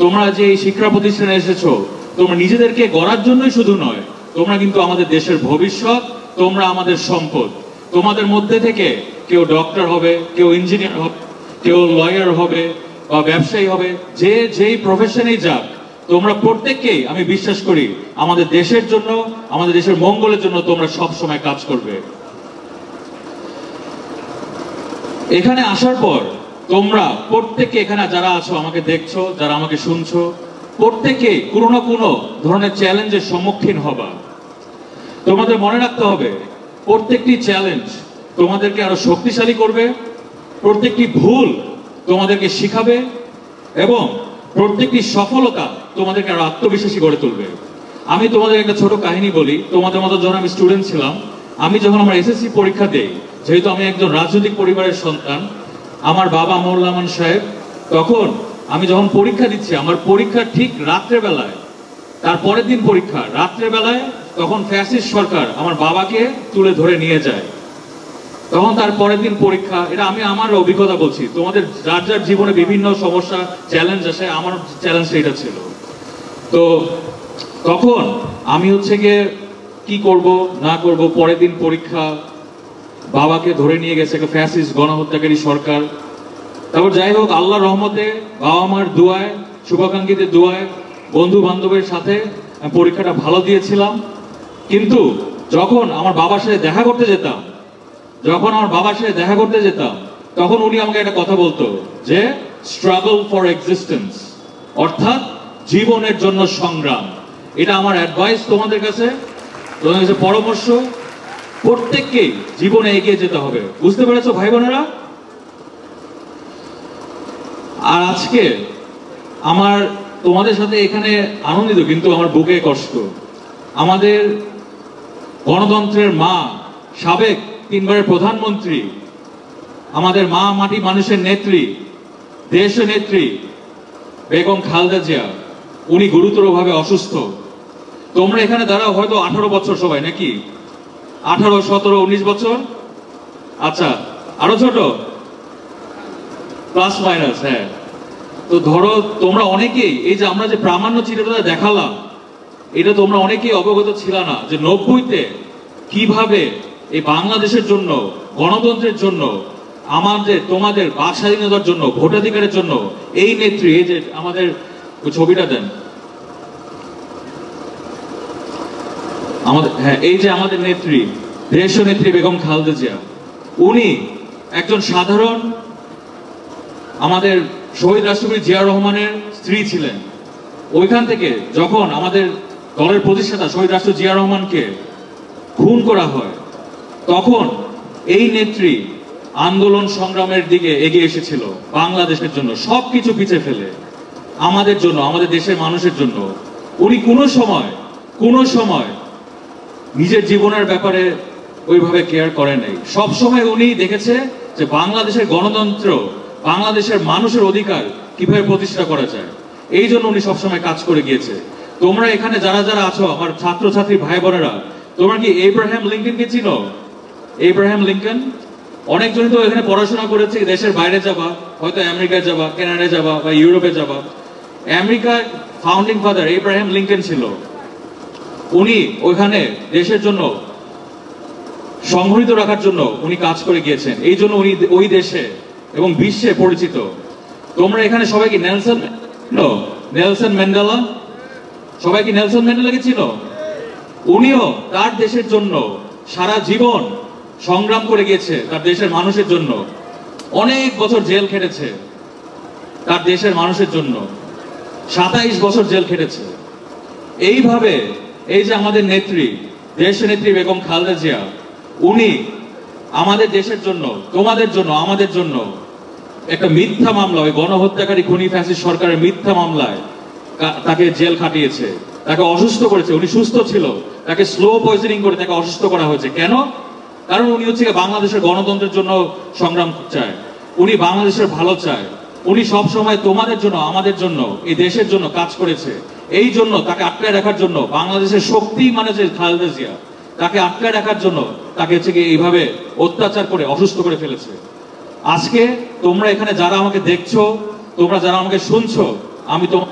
তোমরা যে এই শিক্ষা প্রতিষ্ঠানে এসেছো, তোমরা নিজেদেরকে গড়ার জন্যই শুধু নয়, তোমরা কিন্তু আমাদের দেশের ভবিষ্যৎ, তোমরা আমাদের সম্পদ। তোমাদের মধ্যে থেকে কেউ ডক্টর হবে, কেউ ইঞ্জিনিয়ার হবে, কেউ লয়ার হবে বা ব্যবসায়ী হবে, যে যেই প্রফেশনেই যাক, তোমরা প্রত্যেককেই আমি বিশ্বাস করি আমাদের দেশের জন্য, আমাদের দেশের মঙ্গলের জন্য তোমরা সব সময় কাজ করবে। এখানে আসার পর তোমরা প্রত্যেকে, এখানে যারা আছো, আমাকে দেখছো, যারা আমাকে শুনছো, প্রত্যেকে কোনো না কোনো ধরনের চ্যালেঞ্জের সম্মুখীন হবা। তোমাদের মনে রাখতে হবে, প্রত্যেকটি চ্যালেঞ্জ তোমাদেরকে আরো শক্তিশালী করবে, প্রত্যেকটি ভুল তোমাদেরকে শিখাবে এবং প্রত্যেকটি সফলতা তোমাদেরকে আরো আত্মবিশ্বাসী করে তুলবে। আমি তোমাদের একটা ছোট কাহিনী বলি। তোমাদের মতো যখন আমি স্টুডেন্ট ছিলাম, আমি যখন আমার এসএসসি পরীক্ষা দেই, যেহেতু আমি একজন রাজনৈতিক পরিবারের সন্তান, আমার বাবা মোল্লা আমান সাহেব, তখন আমি যখন পরীক্ষা দিচ্ছি, আমার পরীক্ষা ঠিক রাত্রে বেলায়, তার পরের দিন পরীক্ষা রাত্রে বেলায়, তখন ফ্যাসিস্ট সরকার আমার বাবাকে তুলে ধরে নিয়ে যায়। তখন তার পরের দিন পরীক্ষা। এটা আমি আমার অভিজ্ঞতা বলছি, তোমাদের যার যার জীবনে বিভিন্ন সমস্যা চ্যালেঞ্জ আসে, আমার চ্যালেঞ্জটা এটা ছিল। তো তখন আমি হচ্ছে গিয়ে কি করব না করব, পরের দিন পরীক্ষা, বাবাকে ধরে নিয়ে গেছে একটা ফ্যাসিস্ট গণহত্যাকারী সরকার। তারপর যাই হোক, আল্লাহর রহমতে, বাবা মার দোয়ায়, শুভাকাঙ্ক্ষীদের দোয়ায়, বন্ধু বান্ধবের সাথে পরীক্ষাটা ভালো দিয়েছিলাম। কিন্তু যখন আমার বাবার সাথে দেখা করতে যেতাম, তখন উনি আমাকে একটা কথা বলতো যে স্ট্রাগল ফর এক্সিস্টেন্স, অর্থাৎ জীবনের জন্য সংগ্রাম। এটা আমার অ্যাডভাইস তোমাদের কাছে পরামর্শ, প্রত্যেককেই জীবনে এগিয়ে যেতে হবে। বুঝতে পেরেছো ভাই বোনেরা? আর আজকে আমার তোমাদের সাথে এখানে আনন্দিত, কিন্তু আমার বুকে কষ্ট। আমাদের গণতন্ত্রের মা, সাবেক 3 বারের প্রধানমন্ত্রী, আমাদের মা মাটি মানুষের নেত্রী, দেশ নেত্রী বেগম খালেদা জিয়া, উনি গুরুতরভাবে অসুস্থ। তোমরা এখানে দাঁড়াও হয়তো 18 বছর সবাই, নাকি 18, 17, 19 বছর? আচ্ছা, আরো ছোট, প্লাস মাইনাস। হ্যাঁ, তো ধরো তোমরা অনেকেই, এই যে আমরা যে প্রামাণ্য চিত্রটা দেখালাম, এটা তোমরা অনেকেই অবগত ছিল না যে 90-তে কিভাবে এই বাংলাদেশের জন্য, গণতন্ত্রের জন্য, আমাদের তোমাদের বাক স্বাধীনতার জন্য, ভোটাধিকারের জন্য এই নেত্রী, এই যে আমাদের ছবিটা দেন আমাদের, হ্যাঁ, এই যে আমাদের নেত্রী, দেশ নেত্রী বেগম খালেদা জিয়া, উনি একজন সাধারণ, আমাদের শহীদ রাষ্ট্রপতি জিয়াউর রহমানের স্ত্রী ছিলেন। ওইখান থেকে যখন আমাদের দলের প্রতিষ্ঠাতা শহীদ রাষ্ট্র জিয়াউর রহমানকে খুন করা হয়, তখন এই নেত্রী আন্দোলন সংগ্রামের দিকে এগিয়ে এসেছিল বাংলাদেশের জন্য, সবকিছু পিছিয়ে ফেলে আমাদের জন্য, আমাদের দেশের মানুষের জন্য। উনি কোনো সময় নিজের জীবনের ব্যাপারে ওইভাবে কেয়ার করে নাই। সবসময় উনি দেখেছে যে বাংলাদেশের গণতন্ত্র, বাংলাদেশের মানুষের অধিকার কিভাবে প্রতিষ্ঠা করা যায়, এই জন্য উনি সবসময় কাজ করে গিয়েছে। তোমরা এখানে যারা যারা আছো, আমার ছাত্রছাত্রী ভাই বোনেরা, তোমরা কি এব্রাহাম লিঙ্কনকে চিনো? এব্রাহাম লিঙ্কন, অনেকজনই তো এখানে পড়াশোনা করেছে, দেশের বাইরে যাবা, হয়তো আমেরিকায় যাবা, কানাডায় যাবা বা ইউরোপে যাবা। আমেরিকার ফাউন্ডিং ফাদার এব্রাহাম লিঙ্কন ছিল। উনি ওইখানে দেশের জন্য সংগঠিত রাখার জন্য উনি কাজ করে গিয়েছেন, এই জন্য উনি ওই দেশে এবং বিশ্বে পরিচিত। তোমরা এখানে সবাই কি নেলসন ম্যান্ডেলা, সবাই কি নেলসন ম্যান্ডেলাকে চিনো? উনিও তার দেশের জন্য সারা জীবন সংগ্রাম করে গিয়েছে, তার দেশের মানুষের জন্য। অনেক বছর জেল খেটেছে তার দেশের মানুষের জন্য, 27 বছর জেল খেটেছে। এইভাবে এই যে আমাদের নেত্রী, দেশ নেত্রী বেগম খালেদা জিয়া, উনি আমাদের দেশের জন্য, তোমাদের জন্য, আমাদের জন্য একটা মিথ্যা মামলা, ওই গণহত্যাকারী খুনি ফ্যাসিস্ট সরকারের মিথ্যা মামলায় তাকে জেল খাটিয়েছে, তাকে অসুস্থ করেছে। উনি সুস্থ ছিল, তাকে স্লো পয়জনিং করে তাকে অসুস্থ করা হয়েছে। কেন? কারণ উনি হচ্ছে বাংলাদেশের গণতন্ত্রের জন্য সংগ্রাম চায়, উনি বাংলাদেশের ভালো চায়, উনি সব সময় তোমাদের জন্য, আমাদের জন্য, এই দেশের জন্য কাজ করেছে। এই জন্য তাকে আটকায় রাখার জন্য, বাংলাদেশের শক্তি মানে যে খালেদা জিয়া, তাকে আটকায় রাখার জন্য তাকে হচ্ছে এইভাবে অত্যাচার করে অসুস্থ করে ফেলেছে। আজকে তোমরা এখানে যারা আমাকে দেখছো, তোমরা যারা আমাকে শুনছো, আমি তোমার